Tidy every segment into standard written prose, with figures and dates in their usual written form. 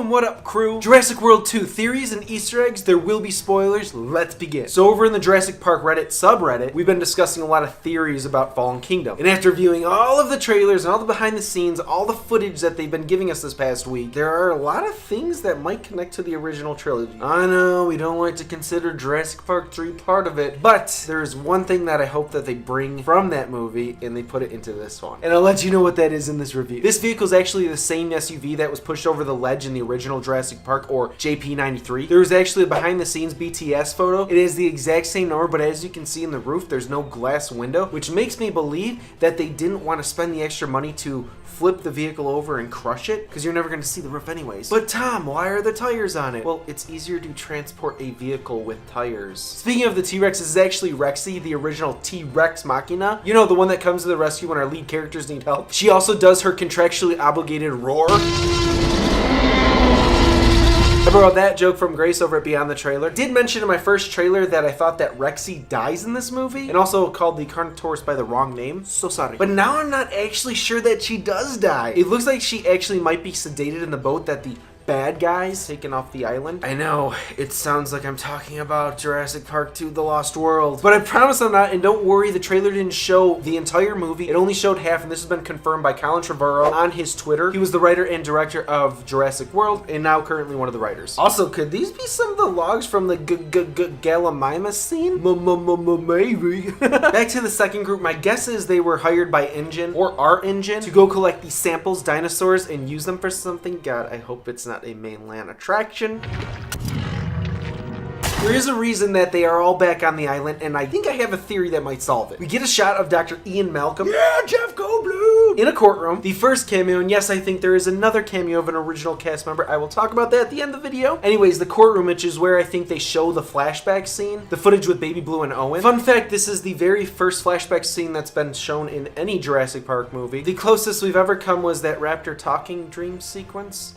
what up, crew? Jurassic World 2 theories and Easter eggs. There will be spoilers. Let's begin. So over in the Jurassic Park Reddit subreddit, we've been discussing a lot of theories about Fallen Kingdom. And after viewing all of the trailers and all the behind the scenes, all the footage that they've been giving us this past week, there are a lot of things that might connect to the original trilogy. I know we don't like to consider Jurassic Park 3 part of it, but there's one thing that I hope that they bring from that movie and they put it into this one. And I'll let you know what that is in this review. This vehicle is actually the same SUV that was pushed over the ledge in the original Jurassic Park, or JP93. There was actually a behind the scenes BTS photo. It is the exact same number, but as you can see in the roof, there's no glass window, which makes me believe that they didn't want to spend the extra money to flip the vehicle over and crush it, because you're never going to see the roof anyways. But Tom, why are the tires on it? Well, it's easier to transport a vehicle with tires. Speaking of the T-Rex, this is actually Rexy, the original T-Rex Machina. You know, the one that comes to the rescue when our lead characters need help. She also does her contractually obligated roar. I borrowed that joke from Grace over at Beyond the Trailer. Did mention in my first trailer that I thought that Rexy dies in this movie, and also called the Carnotaurus by the wrong name. So sorry. But now I'm not actually sure that she does die. It looks like she actually might be sedated in the boat that the bad guys taken off the island. I know, it sounds like I'm talking about Jurassic Park 2 The Lost World, but I promise I'm not, and don't worry, the trailer didn't show the entire movie. It only showed half, and this has been confirmed by Colin Trevorrow on his Twitter. He was the writer and director of Jurassic World, and now currently one of the writers. Also, could these be some of the logs from the Gallimimus scene? Maybe. Back to the second group, my guess is they were hired by iNGEN, or iNGEN, to go collect these samples, dinosaurs, and use them for something. God, I hope it's not a mainland attraction. There is a reason that they are all back on the island, and I think I have a theory that might solve it. We get a shot of Dr. Ian Malcolm, yeah, Jeff Goldblum, in a courtroom. The first cameo, and yes, I think there is another cameo of an original cast member. I will talk about that at the end of the video. Anyways, the courtroom, which is where I think they show the flashback scene, the footage with Baby Blue and Owen. Fun fact, this is the very first flashback scene that's been shown in any Jurassic Park movie. The closest we've ever come was that Raptor talking dream sequence.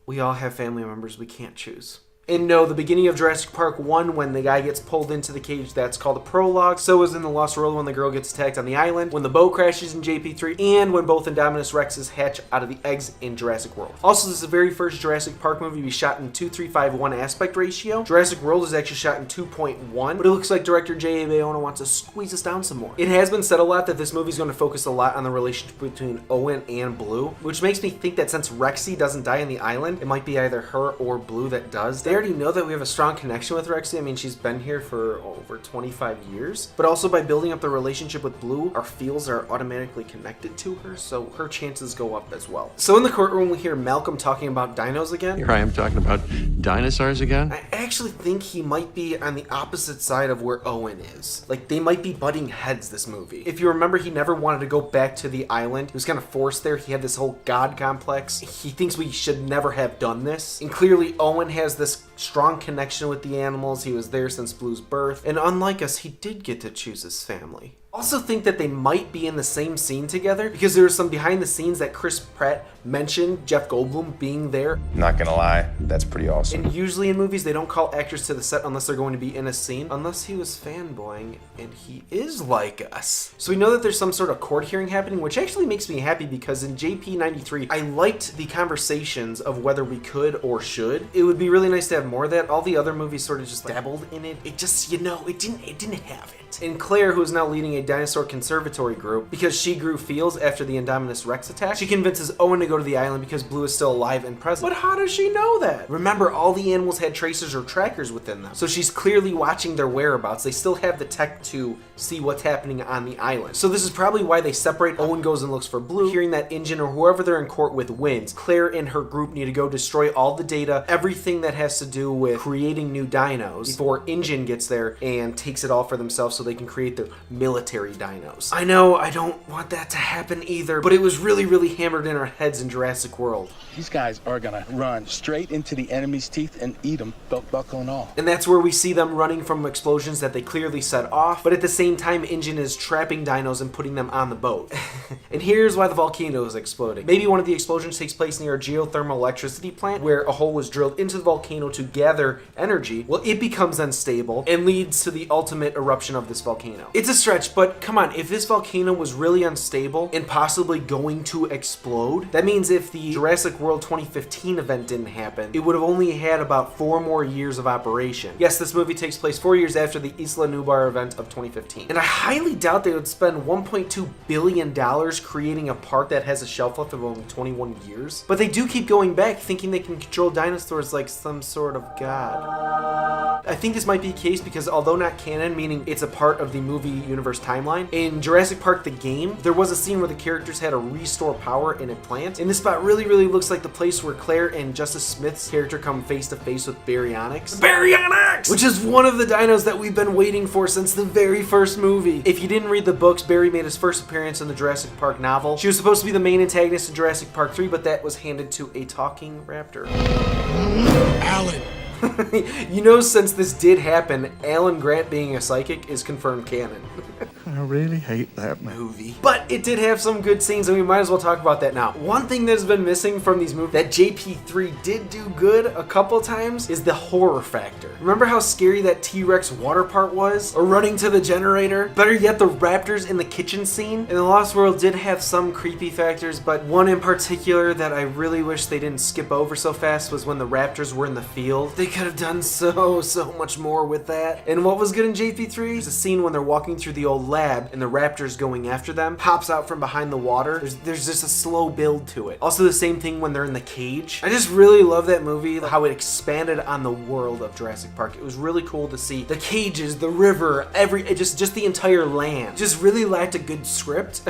We all have family members we can't choose. And no, the beginning of Jurassic Park 1, when the guy gets pulled into the cage, that's called a prologue. So is in The Lost World when the girl gets attacked on the island, when the boat crashes in JP3, and when both Indominus Rexes hatch out of the eggs in Jurassic World. Also, this is the very first Jurassic Park movie to be shot in 2:3:5:1 aspect ratio. Jurassic World is actually shot in 2.1, but it looks like director J.A. Bayona wants to squeeze us down some more. It has been said a lot that this movie is going to focus a lot on the relationship between Owen and Blue, which makes me think that since Rexy doesn't die on the island, it might be either her or Blue that does. They already know that we have a strong connection with Rexy. I mean, she's been here for over 25 years, but also by building up the relationship with Blue, our feels are automatically connected to her, so her chances go up as well. So in the courtroom, we hear Malcolm talking about dinos again. Here I am talking about dinosaurs again. I actually think he might be on the opposite side of where Owen is. Like, they might be butting heads this movie. If you remember, he never wanted to go back to the island. He was kind of forced there. He had this whole god complex. He thinks we should never have done this. And clearly, Owen has this strong connection with the animals. He was there since Blue's birth. And unlike us, he did get to choose his family. Also think that they might be in the same scene together, because there was some behind the scenes that Pratt mentioned Jeff Goldblum being there. Not gonna lie, that's pretty awesome. And usually in movies, they don't call actors to the set unless they're going to be in a scene, unless he was fanboying, and he is like us. So we know that there's some sort of court hearing happening, which actually makes me happy, because in JP93, I liked the conversations of whether we could or should. It would be really nice to have more of that. All the other movies sort of just dabbled in it. It just, you know, it didn't have it. And Claire, who is now leading a dinosaur conservatory group, because she grew feels after the Indominus Rex attack, she convinces Owen to go to the island because Blue is still alive and present. But how does she know that? Remember, all the animals had tracers or trackers within them, so she's clearly watching their whereabouts. They still have the tech to see what's happening on the island. So this is probably why they separate. Owen goes and looks for Blue, hearing that iNGEN or whoever they're in court with wins. Claire and her group need to go destroy all the data, everything that has to do with creating new dinos, before iNGEN gets there and takes it all for themselves so they can create their military dinos. I know I don't want that to happen either, but it was really, really hammered in our heads in Jurassic World. These guys are gonna run straight into the enemy's teeth and eat them, belt buckle and all. And that's where we see them running from explosions that they clearly set off, but at the same time, iNGEN is trapping dinos and putting them on the boat. And here's why the volcano is exploding. Maybe one of the explosions takes place near a geothermal electricity plant where a hole was drilled into the volcano to gather energy. Well, it becomes unstable and leads to the ultimate eruption of this volcano. It's a stretch, but come on, if this volcano was really unstable and possibly going to explode, that means means if the Jurassic World 2015 event didn't happen, it would have only had about 4 more years of operation. Yes, this movie takes place 4 years after the Isla Nublar event of 2015. And I highly doubt they would spend $1.2 billion creating a park that has a shelf life of only 21 years. But they do keep going back, thinking they can control dinosaurs like some sort of god. I think this might be the case because although not canon, meaning it's a part of the movie universe timeline, in Jurassic Park the game, there was a scene where the characters had to restore power in a plant. And this spot really looks like the place where Claire and Justice Smith's character come face to face with Baryonyx. Baryonyx! Which is one of the dinos that we've been waiting for since the very first movie. If you didn't read the books, Bary made his first appearance in the Jurassic Park novel. She was supposed to be the main antagonist in Jurassic Park 3, but that was handed to a talking raptor. Alan. You know, since this did happen, Alan Grant being a psychic is confirmed canon. I really hate that movie. But it did have some good scenes, and we might as well talk about that now. One thing that's been missing from these movies that JP3 did do good a couple times is the horror factor. Remember how scary that T-Rex water part was? Or running to the generator? Better yet, the raptors in the kitchen scene. And The Lost World did have some creepy factors, but one in particular that I really wish they didn't skip over so fast was when the raptors were in the field. They could have done so much more with that. And what was good in JP3 is a scene when they're walking through the old lab and the raptors going after them pops out from behind the water. There's just a slow build to it. Also the same thing when they're in the cage. I just really love that movie, how it expanded on the world of Jurassic Park. It was really cool to see the cages, the river, just the entire land. Just really lacked a good script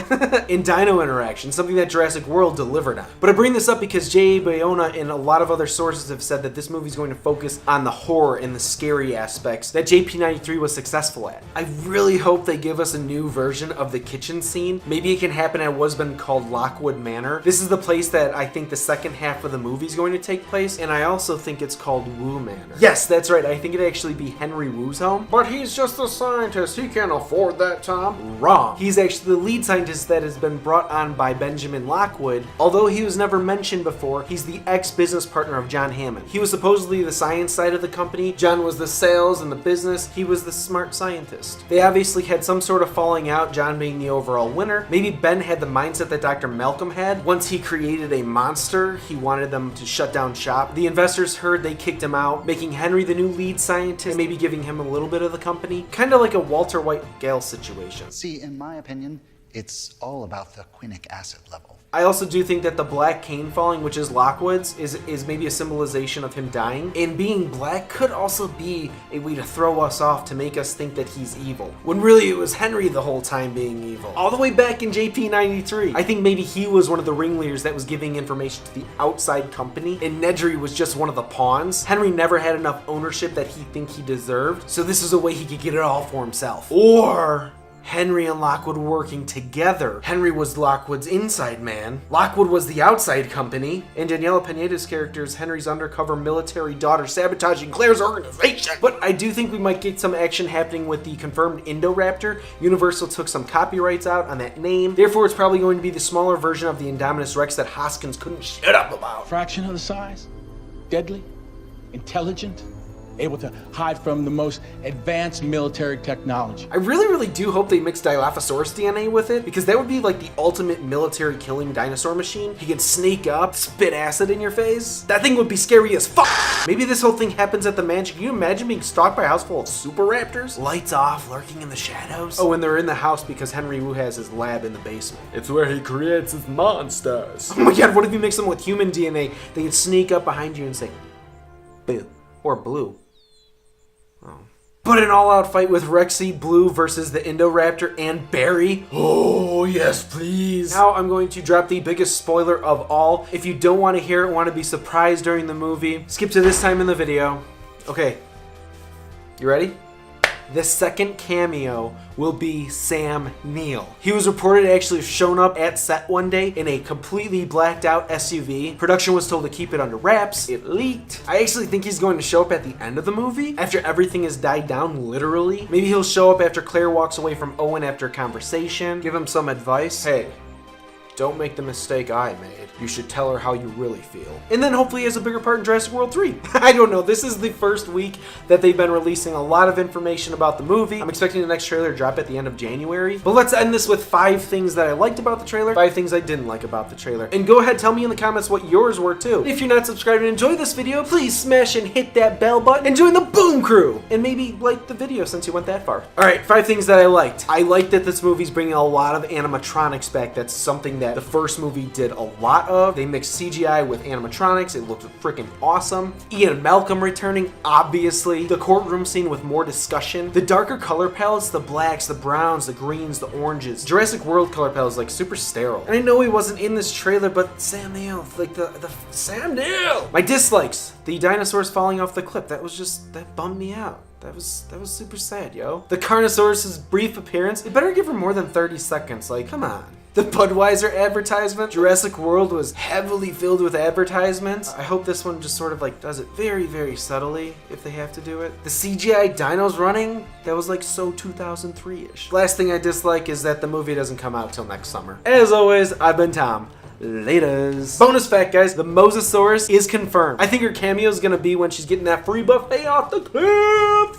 in dino interaction, something that Jurassic World delivered on. But I bring this up because J.A. Bayona and a lot of other sources have said that this movie is going to focus on the horror and the scary aspects that JP93 was successful at. I really hope they give us a new version of the kitchen scene. Maybe it can happen at what's been called Lockwood Manor. This is the place that I think the second half of the movie is going to take place, and I also think it's called Wu Manor. Yes, that's right. I think it'd actually be Henry Wu's home. But he's just a scientist. He can't afford that, Tom. Wrong. He's actually the lead scientist that has been brought on by Benjamin Lockwood. Although he was never mentioned before, he's the ex-business partner of John Hammond. He was supposedly the science side of the company. John was the sales and the business. He was the smart scientist. They obviously had some sort of falling out, John being the overall winner. Maybe Ben had the mindset that Dr. Malcolm had. Once he created a monster, he wanted them to shut down shop. The investors heard, they kicked him out, making Henry the new lead scientist, and maybe giving him a little bit of the company. Kind of like a Walter White-Gale situation. See, in my opinion, it's all about the quinic acid level. I also do think that the black cane falling, which is Lockwood's, is maybe a symbolization of him dying. And being black could also be a way to throw us off, to make us think that he's evil, when really it was Henry the whole time being evil. All the way back in JP93. I think maybe he was one of the ringleaders that was giving information to the outside company, and Nedry was just one of the pawns. Henry never had enough ownership that he deserved, so this is a way he could get it all for himself. Or Henry and Lockwood working together. Henry was Lockwood's inside man. Lockwood was the outside company. And Daniela Pineda's character is Henry's undercover military daughter sabotaging Claire's organization. But I do think we might get some action happening with the confirmed Indoraptor. Universal took some copyrights out on that name. Therefore, it's probably going to be the smaller version of the Indominus Rex that Hoskins couldn't shut up about. Fraction of the size, deadly, intelligent, able to hide from the most advanced military technology. I really do hope they mix Dilophosaurus DNA with it, because that would be like the ultimate military killing dinosaur machine. He can sneak up, spit acid in your face. That thing would be scary as fuck. Maybe this whole thing happens at the mansion. Can you imagine being stalked by a house full of super raptors? Lights off, lurking in the shadows. Oh, and they're in the house because Henry Wu has his lab in the basement. It's where he creates his monsters. Oh my god, what if you mix them with human DNA? They can sneak up behind you and say, boo, or blue. But an all-out fight with Rexy, Blue versus the Indoraptor and Bary. Oh, yes, please. Now I'm going to drop the biggest spoiler of all. If you don't want to hear it, want to be surprised during the movie, skip to this time in the video. Okay, you ready? The second cameo will be Sam Neill. He was reported to actually have shown up at set one day in a completely blacked out SUV. Production was told to keep it under wraps. It leaked. I actually think he's going to show up at the end of the movie, after everything has died down, literally. Maybe he'll show up after Claire walks away from Owen after a conversation, give him some advice. Hey, don't make the mistake I made. You should tell her how you really feel. And then hopefully he has a bigger part in Jurassic World 3. I don't know. This is the first week that they've been releasing a lot of information about the movie. I'm expecting the next trailer to drop at the end of January. But let's end this with 5 things that I liked about the trailer, 5 things I didn't like about the trailer. And go ahead, tell me in the comments what yours were too. If you're not subscribed and enjoy this video, please smash and hit that bell button and join the Boom Crew. And maybe like the video since you went that far. All right, 5 things that I liked. I liked that this movie's bringing a lot of animatronics back. That's something that the first movie did a lot of. They mixed CGI with animatronics. It looked freaking awesome. Ian and Malcolm returning, obviously. The courtroom scene with more discussion. The darker color palettes, the blacks, the browns, the greens, the oranges. Jurassic World color palette is like super sterile. And I know he wasn't in this trailer, but Sam Neill, like the Sam Neill. My dislikes. The dinosaurs falling off the cliff. That bummed me out. That was super sad, yo. The Carnosaurus' brief appearance. It better give her more than 30 seconds. Like, come on. The Budweiser advertisement. Jurassic World was heavily filled with advertisements. I hope this one just sort of like does it very, very subtly if they have to do it. The CGI dinos running, that was like so 2003-ish. Last thing I dislike is that the movie doesn't come out till next summer. As always, I've been Tom. Laters. Bonus fact, guys, the Mosasaurus is confirmed. I think her cameo is gonna be when she's getting that free buffet off the cliff.